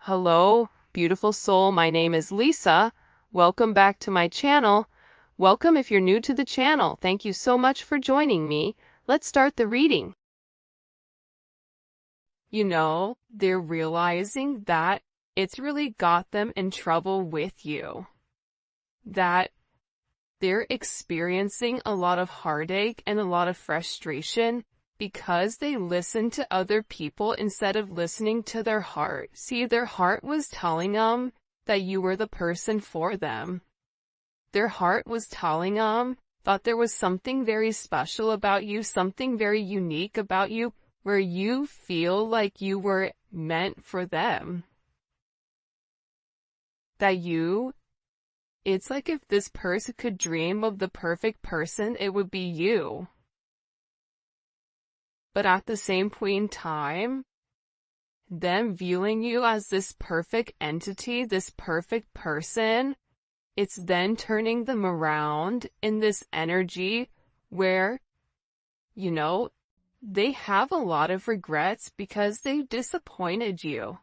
Hello, beautiful soul. My name is Lisa. Welcome back to my channel. Welcome if you're new to the channel. Thank you so much for joining me. Let's start the reading. They're realizing that it's really got them in trouble with you. That they're experiencing a lot of heartache and a lot of frustration because they listen to other people instead of listening to their heart. See, their heart was telling them that you were the person for them. Their heart was telling them, thought there was something very special about you, something very unique about you, where you feel like you were meant for them. It's like if this person could dream of the perfect person, it would be you. But at the same point in time, them viewing you as this perfect entity, this perfect person, it's then turning them around in this energy where, they have a lot of regrets because they disappointed you.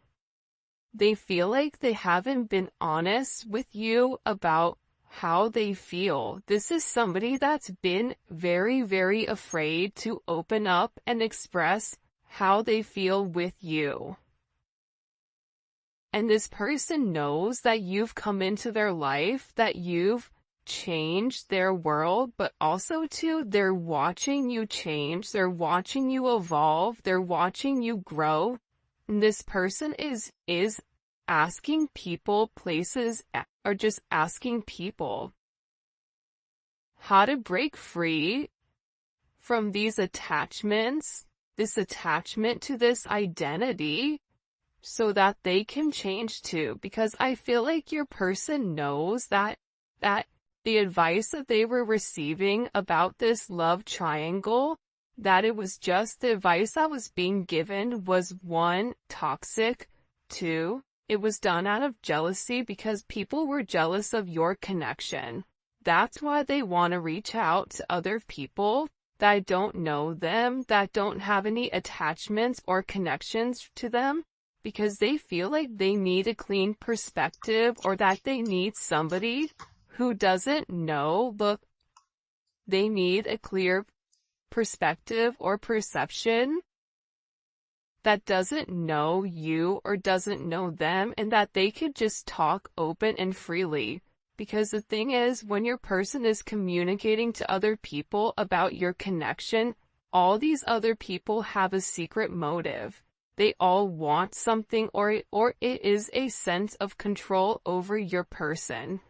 They feel like they haven't been honest with you about how they feel. This is somebody that's been very, very afraid to open up and express how they feel with you. And this person knows that you've come into their life, that you've changed their world, but also too, they're watching you change, they're watching you evolve, they're watching you grow. And this person is asking people, places, or just asking people how to break free from these attachments, this attachment to this identity, so that they can change too. Because I feel like your person knows that the advice that they were receiving about this love triangle, that it was just the advice that was being given was 1, toxic, 2, it was done out of jealousy because people were jealous of your connection. That's why they want to reach out to other people that don't know them, that don't have any attachments or connections to them, because they feel like they need a clean perspective, or that they need somebody who doesn't know. Look, they need a clear perspective or perception that doesn't know you or doesn't know them, and that they could just talk open and freely. Because the thing is, when your person is communicating to other people about your connection, all these other people have a secret motive. They all want something, or it is a sense of control over your person.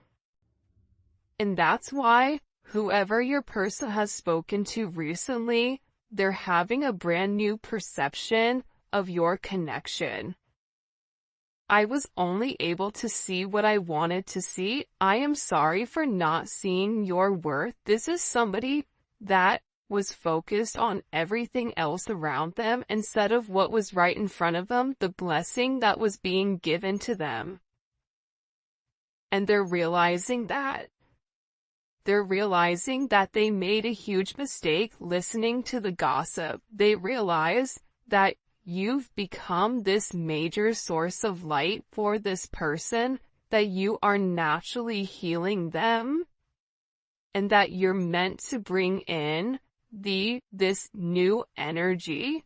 And that's why whoever your person has spoken to recently, they're having a brand new perception of your connection. I was only able to see what I wanted to see. I am sorry for not seeing your worth. This is somebody that was focused on everything else around them instead of what was right in front of them, the blessing that was being given to them. And they're realizing that. They're realizing that they made a huge mistake listening to the gossip. They realize that you've become this major source of light for this person, that you are naturally healing them, and that you're meant to bring in this new energy.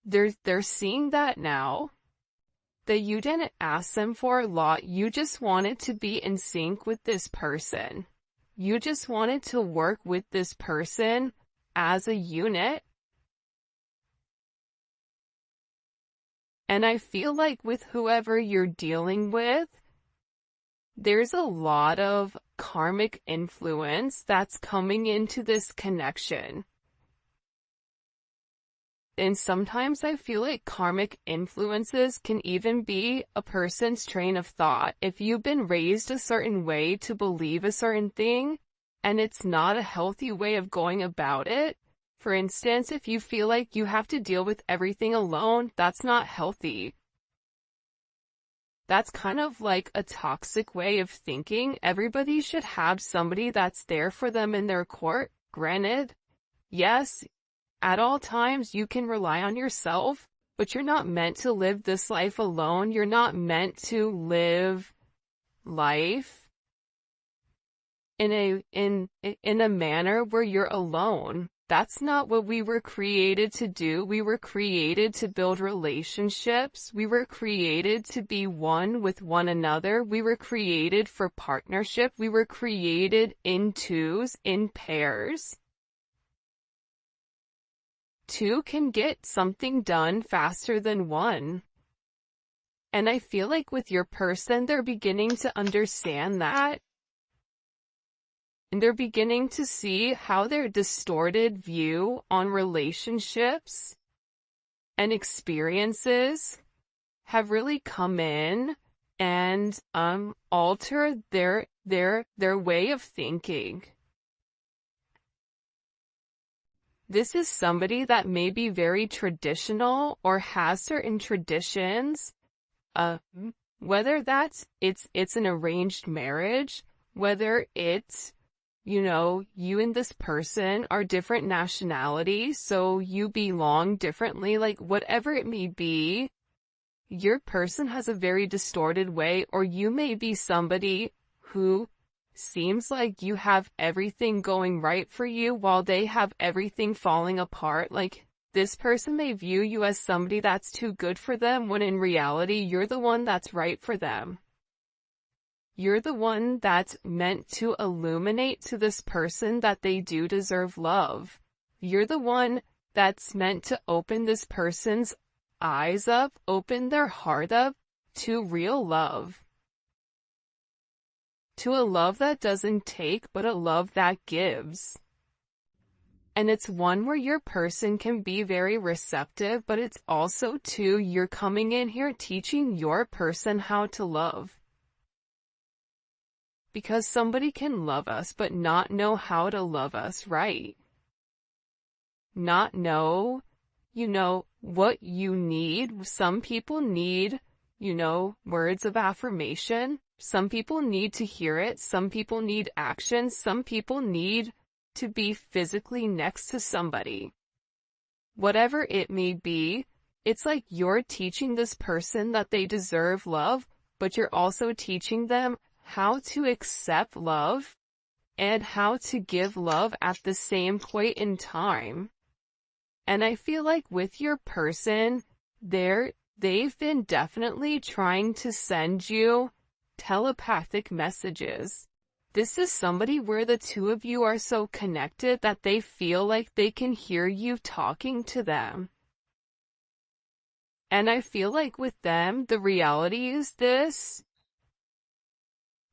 They're seeing that now, that you didn't ask them for a lot. You just wanted to be in sync with this person. You just wanted to work with this person as a unit. And I feel like with whoever you're dealing with, there's a lot of karmic influence that's coming into this connection. And sometimes I feel like karmic influences can even be a person's train of thought. If you've been raised a certain way to believe a certain thing, and it's not a healthy way of going about it. For instance, if you feel like you have to deal with everything alone, that's not healthy. That's kind of like a toxic way of thinking. Everybody should have somebody that's there for them in their court. Granted, yes, at all times you can rely on yourself, but you're not meant to live this life alone. You're not meant to live life in a manner where you're alone. That's not what we were created to do. We were created to build relationships. We were created to be one with one another. We were created for partnership. We were created in twos, in pairs. Two can get something done faster than one. And I feel like with your person, they're beginning to understand that. And they're beginning to see how their distorted view on relationships and experiences have really come in and alter their way of thinking. This is somebody that may be very traditional or has certain traditions, whether that's it's an arranged marriage, whether it's, you know, you and this person are different nationalities, so you belong differently, like whatever it may be, your person has a very distorted way, or you may be somebody who seems like you have everything going right for you while they have everything falling apart. Like, this person may view you as somebody that's too good for them, when in reality, you're the one that's right for them. You're the one that's meant to illuminate to this person that they do deserve love. You're the one that's meant to open this person's eyes up, open their heart up to real love. To a love that doesn't take, but a love that gives. And it's one where your person can be very receptive, but it's also too, you're coming in here teaching your person how to love. Because somebody can love us, but not know how to love us right. Not know, you know, what you need. Some people need, you know, words of affirmation. Some people need to hear it. Some people need action. Some people need to be physically next to somebody. Whatever it may be, it's like you're teaching this person that they deserve love, but you're also teaching them how to accept love and how to give love at the same point in time. And I feel like with your person, they've been definitely trying to send you telepathic messages. This is somebody where the two of you are so connected that they feel like they can hear you talking to them. And I feel like with them, the reality is this: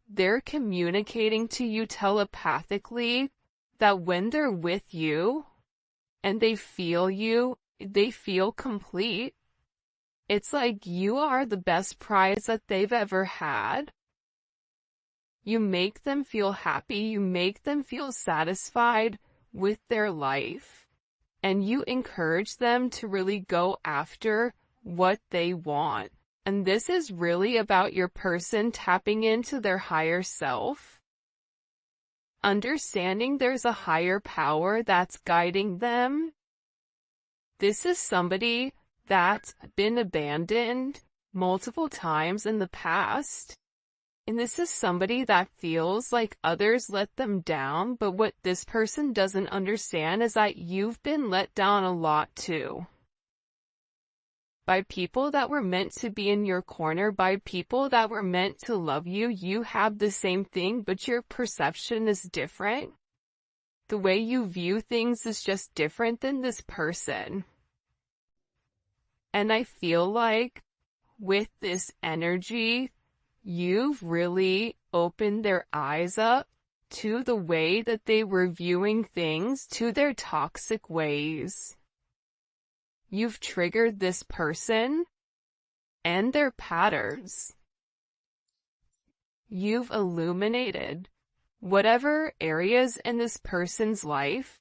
they're communicating to you telepathically that when they're with you and they feel complete. It's like you are the best prize that they've ever had. You make them feel happy, you make them feel satisfied with their life, and you encourage them to really go after what they want. And this is really about your person tapping into their higher self, understanding there's a higher power that's guiding them. This is somebody that's been abandoned multiple times in the past. And this is somebody that feels like others let them down, but what this person doesn't understand is that you've been let down a lot too. By people that were meant to be in your corner, by people that were meant to love you. You have the same thing, but your perception is different. The way you view things is just different than this person. And I feel like with this energy, you've really opened their eyes up to the way that they were viewing things, to their toxic ways. You've triggered this person and their patterns. You've illuminated whatever areas in this person's life,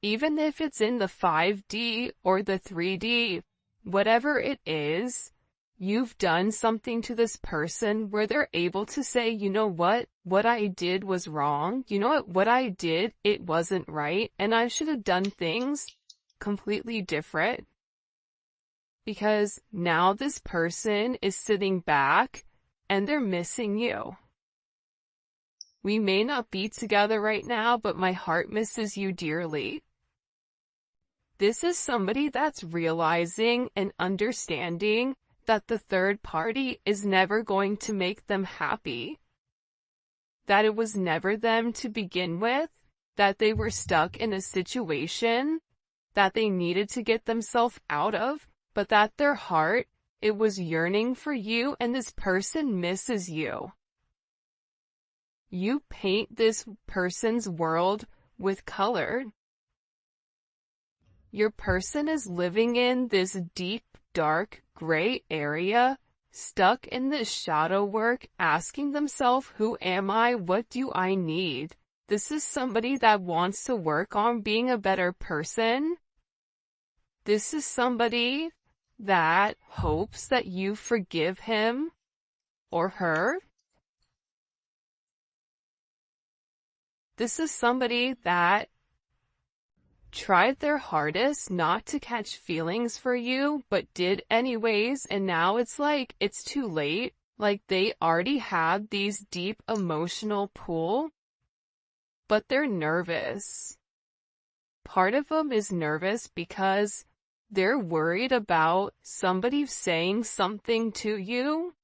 even if it's in the 5D or the 3D, whatever it is, you've done something to this person where they're able to say, you know what I did was wrong. You know what I did, it wasn't right, and I should have done things completely different. Because now this person is sitting back and they're missing you. We may not be together right now, but my heart misses you dearly. This is somebody that's realizing and understanding that the third party is never going to make them happy. That it was never them to begin with, that they were stuck in a situation that they needed to get themselves out of, but that their heart, it was yearning for you, and this person misses you. You paint this person's world with color. Your person is living in this deep, dark, gray area, stuck in this shadow work, asking themselves, who am I? What do I need? This is somebody that wants to work on being a better person. This is somebody that hopes that you forgive him or her. This is somebody that tried their hardest not to catch feelings for you, but did anyways, and now it's like, it's too late. Like, they already had these deep emotional pull, but they're nervous. Part of them is nervous because they're worried about somebody saying something to you.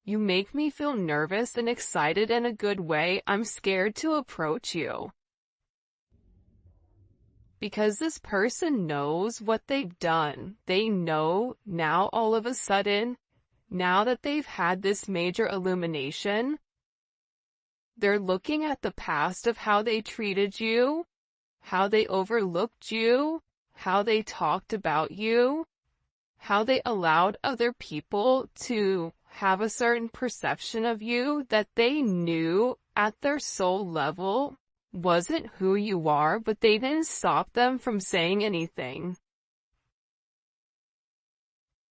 You make me feel nervous and excited in a good way. I'm scared to approach you. Because this person knows what they've done. They know now all of a sudden, now that they've had this major illumination, they're looking at the past of how they treated you, how they overlooked you, how they talked about you, how they allowed other people to have a certain perception of you that they knew at their soul level wasn't who you are, but they didn't stop them from saying anything.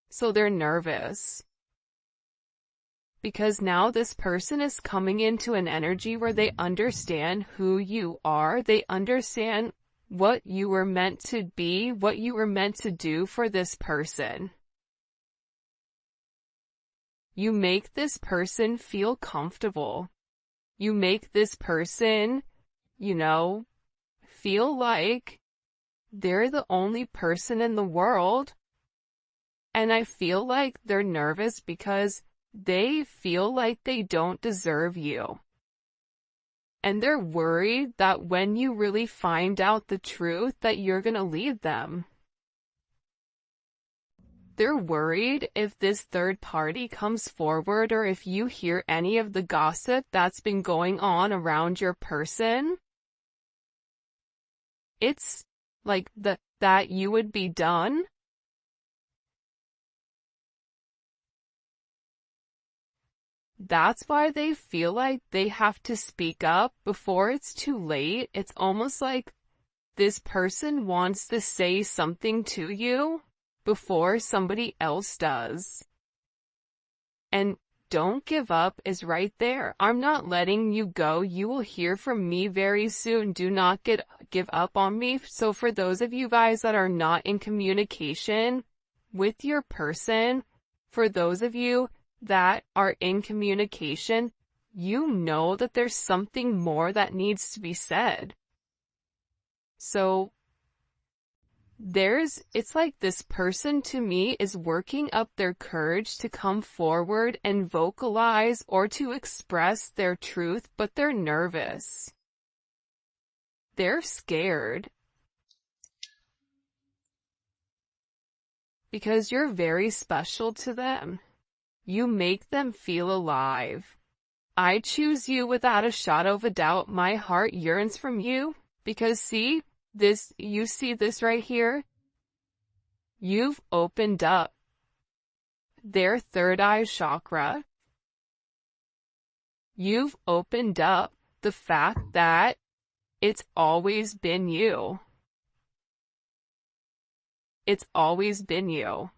So they're nervous. Because now this person is coming into an energy where they understand who you are, they understand what you were meant to be, what you were meant to do for this person. You make this person feel comfortable. You make this person, feel like they're the only person in the world. And I feel like they're nervous because they feel like they don't deserve you. And they're worried that when you really find out the truth, that you're gonna leave them. They're worried if this third party comes forward, or if you hear any of the gossip that's been going on around your person. It's like that you would be done. That's why they feel like they have to speak up before it's too late. It's almost like this person wants to say something to you before somebody else does. And don't give up is right there. I'm not letting you go. You will hear from me very soon. Do not give up on me. So for those of you guys that are not in communication with your person, for those of you that are in communication, you know that there's something more that needs to be said. So it's like this person to me is working up their courage to come forward and vocalize or to express their truth, but they're nervous. They're scared. Because you're very special to them. You make them feel alive. I choose you without a shadow of a doubt. My heart yearns from you because you see this right here? You've opened up their third eye chakra. You've opened up the fact that it's always been you. It's always been you.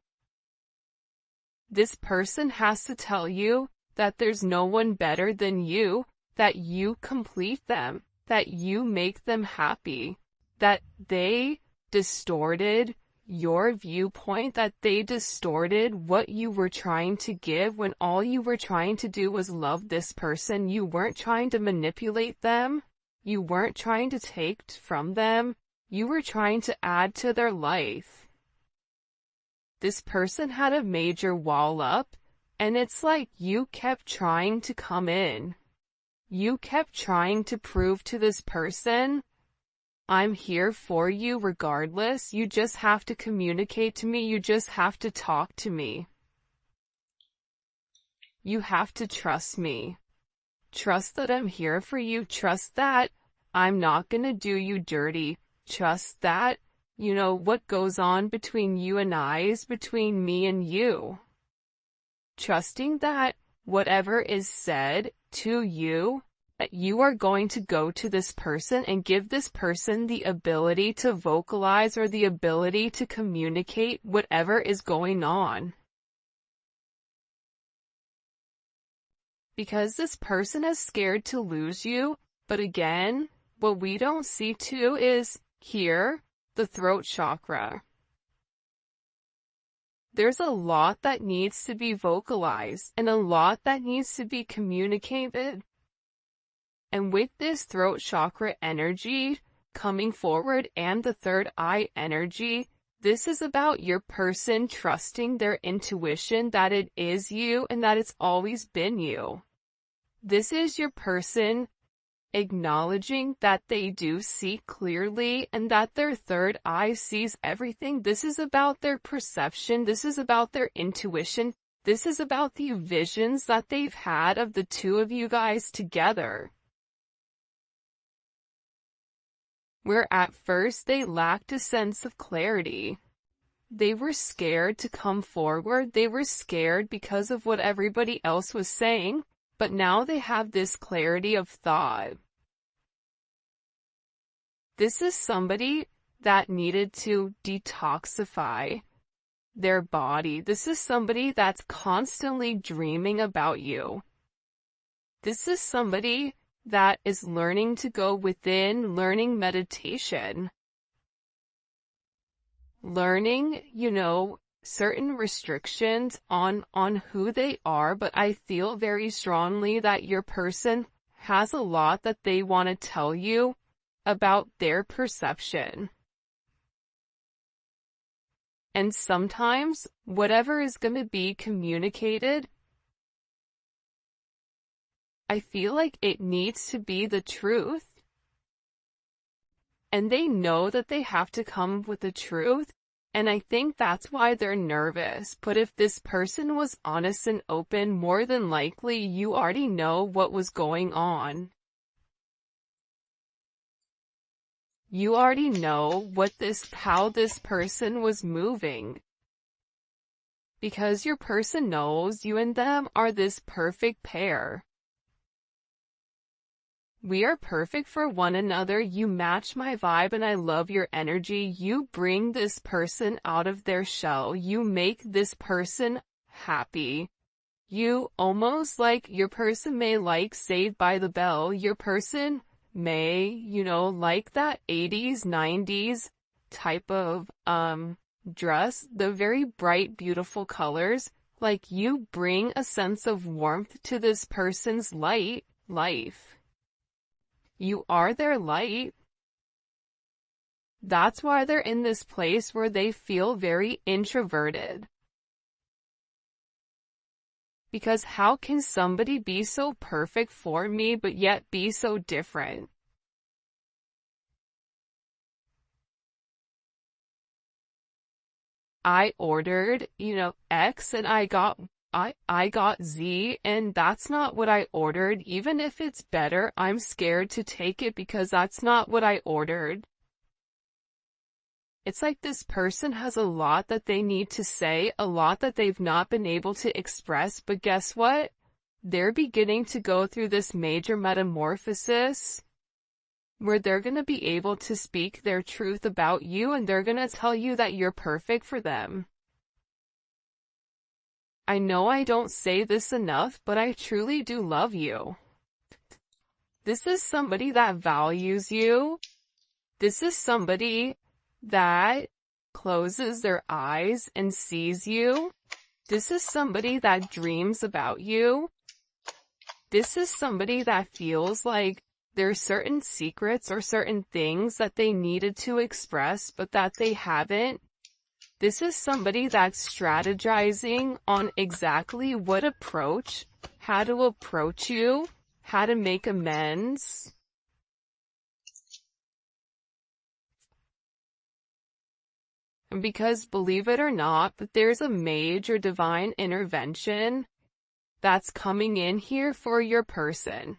This person has to tell you that there's no one better than you, that you complete them, that you make them happy, that they distorted your viewpoint, that they distorted what you were trying to give when all you were trying to do was love this person. You weren't trying to manipulate them. You weren't trying to take from them. You were trying to add to their life. This person had a major wall up, and it's like you kept trying to come in. You kept trying to prove to this person, I'm here for you regardless. You just have to communicate to me. You just have to talk to me. You have to trust me. Trust that I'm here for you. Trust that I'm not gonna do you dirty. Trust that, what goes on between you and I is between me and you. Trusting that whatever is said to you, that you are going to go to this person and give this person the ability to vocalize or the ability to communicate whatever is going on. Because this person is scared to lose you, but again, what we don't see too is here, the throat chakra. There's a lot that needs to be vocalized and a lot that needs to be communicated. And with this throat chakra energy coming forward and the third eye energy, this is about your person trusting their intuition that it is you and that it's always been you. This is your person acknowledging that they do see clearly and that their third eye sees everything. This is about their perception. This is about their intuition. This is about the visions that they've had of the two of you guys together. Where at first they lacked a sense of clarity. They were scared to come forward. They were scared because of what everybody else was saying. But now they have this clarity of thought. This is somebody that needed to detoxify their body. This is somebody that's constantly dreaming about you. This is somebody that is learning to go within, learning meditation. Learning, certain restrictions on who they are, but I feel very strongly that your person has a lot that they want to tell you about their perception. And sometimes, whatever is going to be communicated, I feel like it needs to be the truth. And they know that they have to come with the truth. And I think that's why they're nervous. But if this person was honest and open, more than likely you already know what was going on. You already know how this person was moving. Because your person knows you and them are this perfect pair. We are perfect for one another. You match my vibe and I love your energy. You bring this person out of their shell. You make this person happy. You almost your person may like Saved by the Bell. Your person may, like that 80s, 90s type of, dress. The very bright, beautiful colors. You bring a sense of warmth to this person's life. You are their light. That's why they're in this place where they feel very introverted. Because how can somebody be so perfect for me but yet be so different? I ordered, X and I got Z, and that's not what I ordered. Even if it's better, I'm scared to take it because that's not what I ordered. It's like this person has a lot that they need to say, a lot that they've not been able to express, but guess what? They're beginning to go through this major metamorphosis where they're going to be able to speak their truth about you, and they're going to tell you that you're perfect for them. I know I don't say this enough, but I truly do love you. This is somebody that values you. This is somebody that closes their eyes and sees you. This is somebody that dreams about you. This is somebody that feels like there's certain secrets or certain things that they needed to express but that they haven't. This is somebody that's strategizing on exactly what approach, how to approach you, how to make amends. And because, believe it or not, but there's a major divine intervention that's coming in here for your person.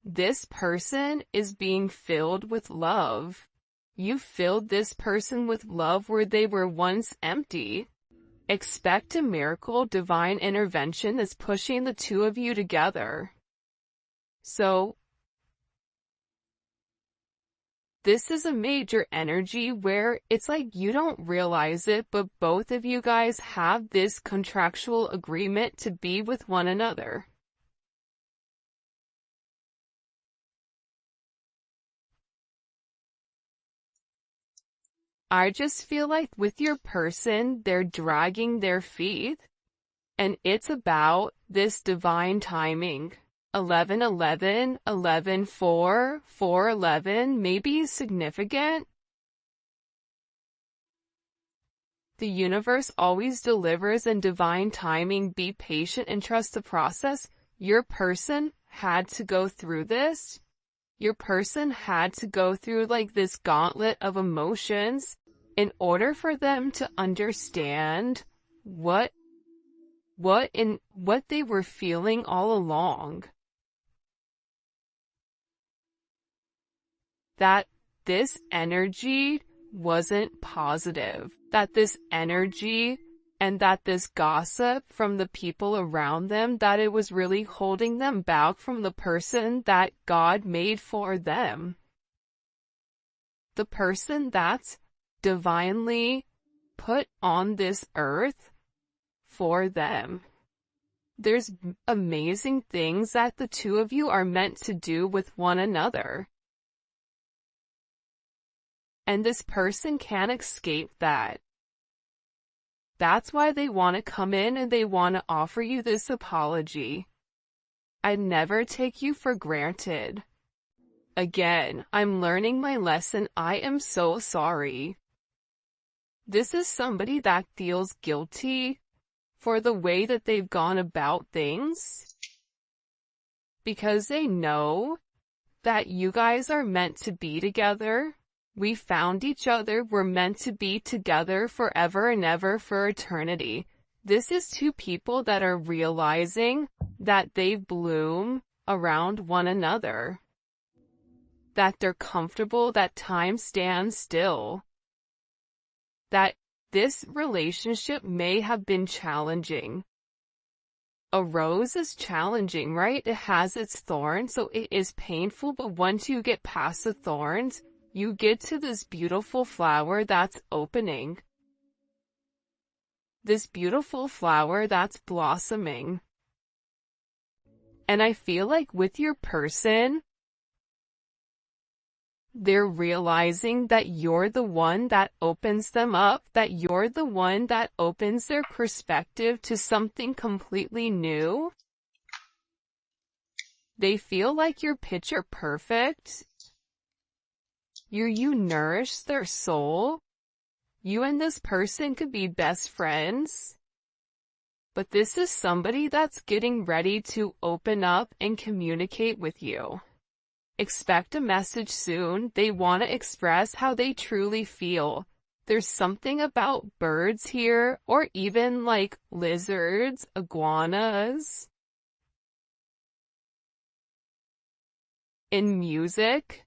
This person is being filled with love. You filled this person with love where they were once empty. Expect a miracle, divine intervention that's pushing the two of you together. So, this is a major energy where it's like you don't realize it, but both of you guys have this contractual agreement to be with one another. I just feel like with your person, they're dragging their feet, and it's about this divine timing. 11-11, 11-4, 4-11 may be significant. The universe always delivers in divine timing. Be patient and trust the process. Your person had to go through this. Your person had to go through like this gauntlet of emotions in order for them to understand what they were feeling all along. That this energy wasn't positive, that this energy and that this gossip from the people around them, that it was really holding them back from the person that God made for them. The person that's divinely put on this earth for them. There's amazing things that the two of you are meant to do with one another. And this person can't escape that. That's why they want to come in and they want to offer you this apology. I'd never take you for granted. Again, I'm learning my lesson. I am so sorry. This is somebody that feels guilty for the way that they've gone about things, because they know that you guys are meant to be together. We found each other. We're meant to be together forever and ever, for eternity. This is two people that are realizing that they bloom around one another, that they're comfortable, that time stands still, that this relationship may have been challenging. A rose is challenging, right? It has its thorns, so it is painful, but once you get past the thorns, you get to this beautiful flower that's opening. This beautiful flower that's blossoming. And I feel like with your person, they're realizing that you're the one that opens them up, that you're the one that opens their perspective to something completely new. They feel like you're picture perfect. You nourish their soul. You and this person could be best friends. But this is somebody that's getting ready to open up and communicate with you. Expect a message soon. They want to express how they truly feel. There's something about birds here, or even like lizards, iguanas. In music,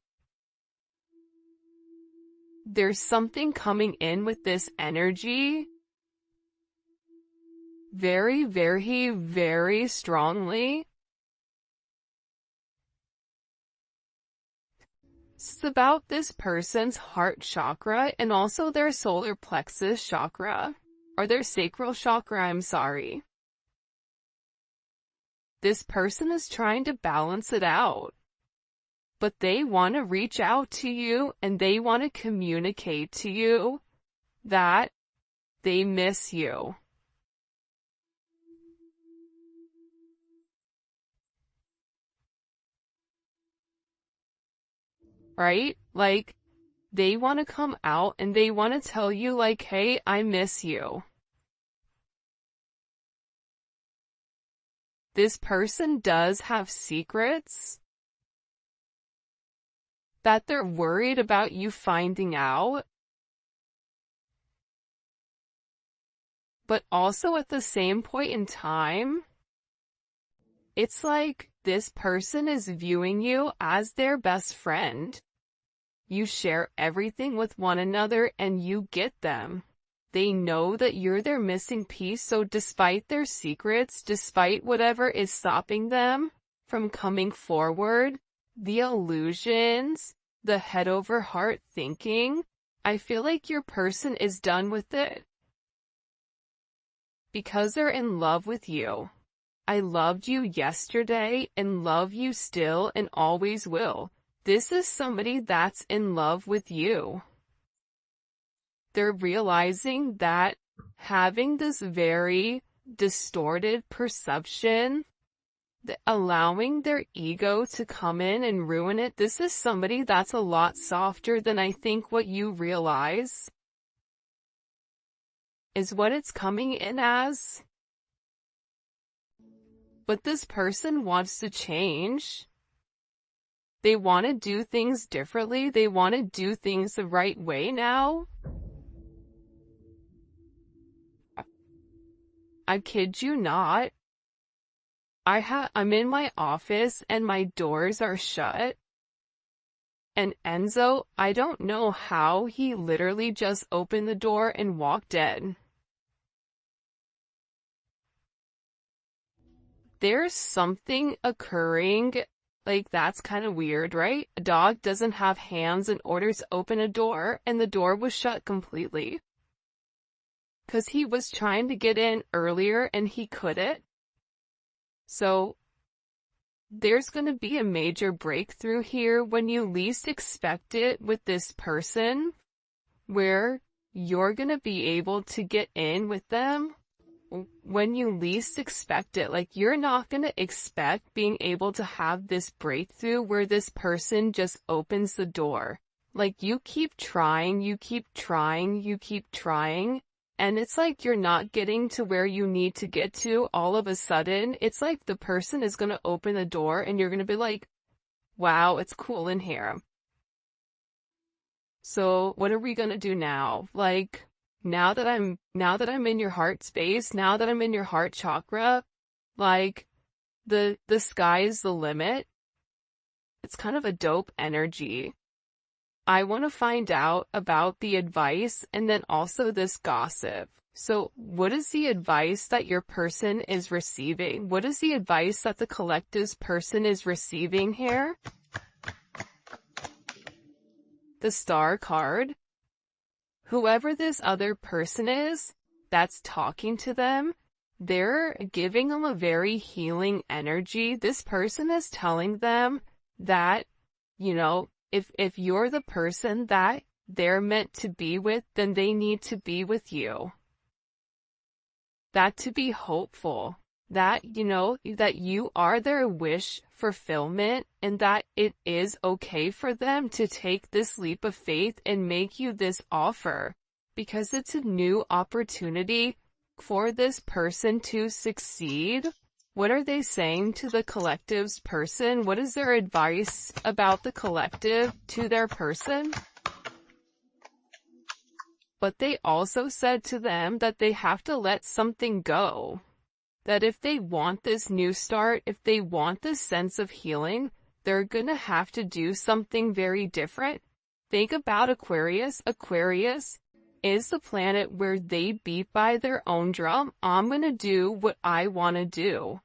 there's something coming in with this energy very, very, very strongly. It's about this person's heart chakra and also their solar plexus chakra, or their sacral chakra, I'm sorry. This person is trying to balance it out. but they want to reach out to you and they want to communicate to you that they miss you. Right? Like, they want to come out and they want to tell you like, hey, I miss you. This person does have secrets that they're worried about you finding out, but also at the same point in time, it's like this person is viewing you as their best friend. You share everything with one another and you get them. They know that you're their missing piece, so despite their secrets, despite whatever is stopping them from coming forward, the illusions, the head over heart thinking, I feel like your person is done with it. Because they're in love with you. I loved you yesterday and love you still and always will. This is somebody that's in love with you. They're realizing that having this very distorted perception, allowing their ego to come in and ruin it, this is somebody that's a lot softer than I think what you realize is what it's coming in as. But this person wants to change. They want to do things differently. They want to do things the right way now. I kid you not. I'm in my office and my doors are shut. And Enzo, I don't know how he literally just opened the door and walked in. There's something occurring, like that's kind of weird, right? A dog doesn't have hands in order to open a door, and the door was shut completely. 'Cause he was trying to get in earlier and he couldn't. So, there's gonna be a major breakthrough here when you least expect it with this person, where you're gonna be able to get in with them when you least expect it. Like, you're not going to expect being able to have this breakthrough where this person just opens the door. Like, you keep trying, you keep trying, you keep trying, and it's like you're not getting to where you need to get to all of a sudden. It's like the person is going to open the door and you're going to be like, wow, it's cool in here. So what are we going to do now? Like, now that I'm in your heart space, now that I'm in your heart chakra, like, the sky is the limit. It's kind of a dope energy. I want to find out about the advice and then also this gossip. So what is the advice that your person is receiving? What is the advice that the collective's person is receiving here? The Star card. Whoever this other person is that's talking to them, they're giving them a very healing energy. This person is telling them that, you know, if you're the person that they're meant to be with, then they need to be with you. That to be hopeful. That, you know, that you are their wish fulfillment and that it is okay for them to take this leap of faith and make you this offer because it's a new opportunity for this person to succeed. What are they saying to the collective's person? What is their advice about the collective to their person? But they also said to them that they have to let something go. That if they want this new start, if they want this sense of healing, they're gonna have to do something very different. Think about Aquarius. Aquarius is the planet where they beat by their own drum. I'm gonna do what I wanna do.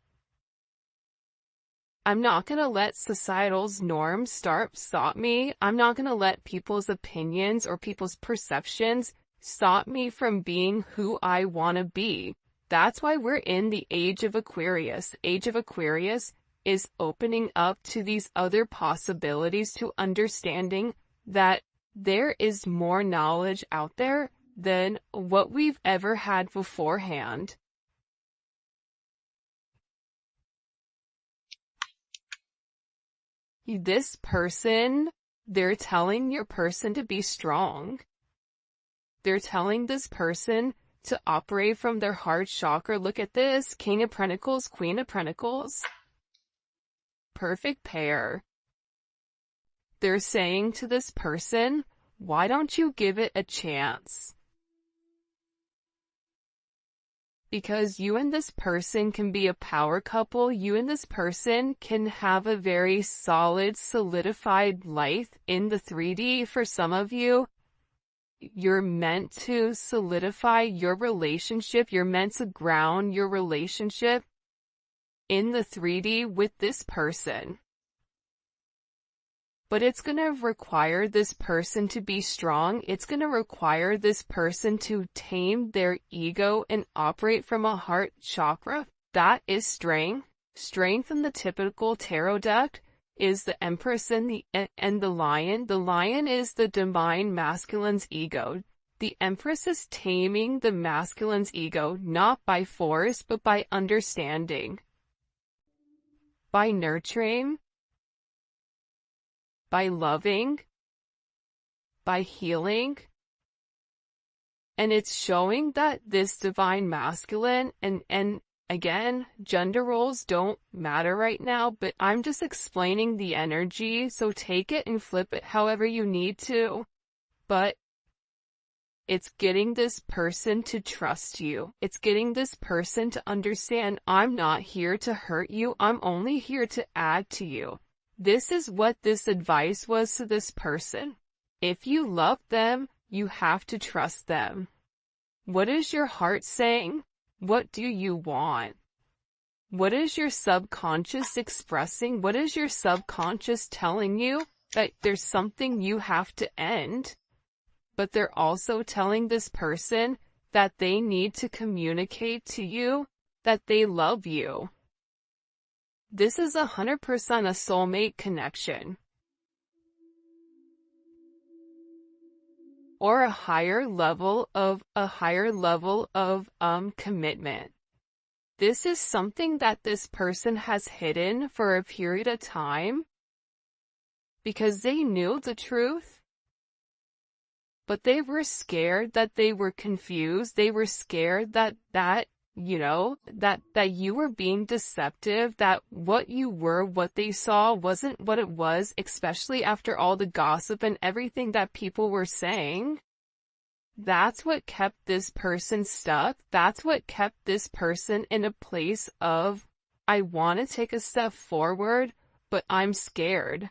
I'm not gonna let societal's norms stop me. I'm not gonna let people's opinions or people's perceptions stop me from being who I wanna be. That's why we're in the age of Aquarius. Age of Aquarius is opening up to these other possibilities, to understanding that there is more knowledge out there than what we've ever had beforehand. This person, they're telling your person to be strong. They're telling this person to operate from their heart chakra. Look at this, King of Pentacles, Queen of Pentacles. Perfect pair. They're saying to this person, why don't you give it a chance? Because you and this person can be a power couple. You and this person can have a very solid, solidified life in the 3D. For some of you, you're meant to solidify your relationship. You're meant to ground your relationship in the 3D with this person. But it's going to require this person to be strong. It's going to require this person to tame their ego and operate from a heart chakra. That is strength. Strength in the typical tarot deck is the Empress and the Lion. The Lion is the divine masculine's ego. The Empress is taming the masculine's ego, not by force, but by understanding, by nurturing, by loving, by healing. And it's showing that this divine masculine, and again, gender roles don't matter right now, but I'm just explaining the energy, so take it and flip it however you need to. But it's getting this person to trust you. It's getting this person to understand, I'm not here to hurt you, I'm only here to add to you. This is what this advice was to this person. If you love them, you have to trust them. What is your heart saying? What do you want? What is your subconscious expressing? What is your subconscious telling you? That there's something you have to end. But they're also telling this person that they need to communicate to you that they love you. This is 100% a soulmate connection. Or a higher level of commitment. This is something that this person has hidden for a period of time because they knew the truth, but they were scared, that they were confused. They were scared that you were being deceptive, that what you were, what they saw wasn't what it was, especially after all the gossip and everything that people were saying. That's what kept this person stuck. That's what kept this person in a place of, I want to take a step forward, but I'm scared.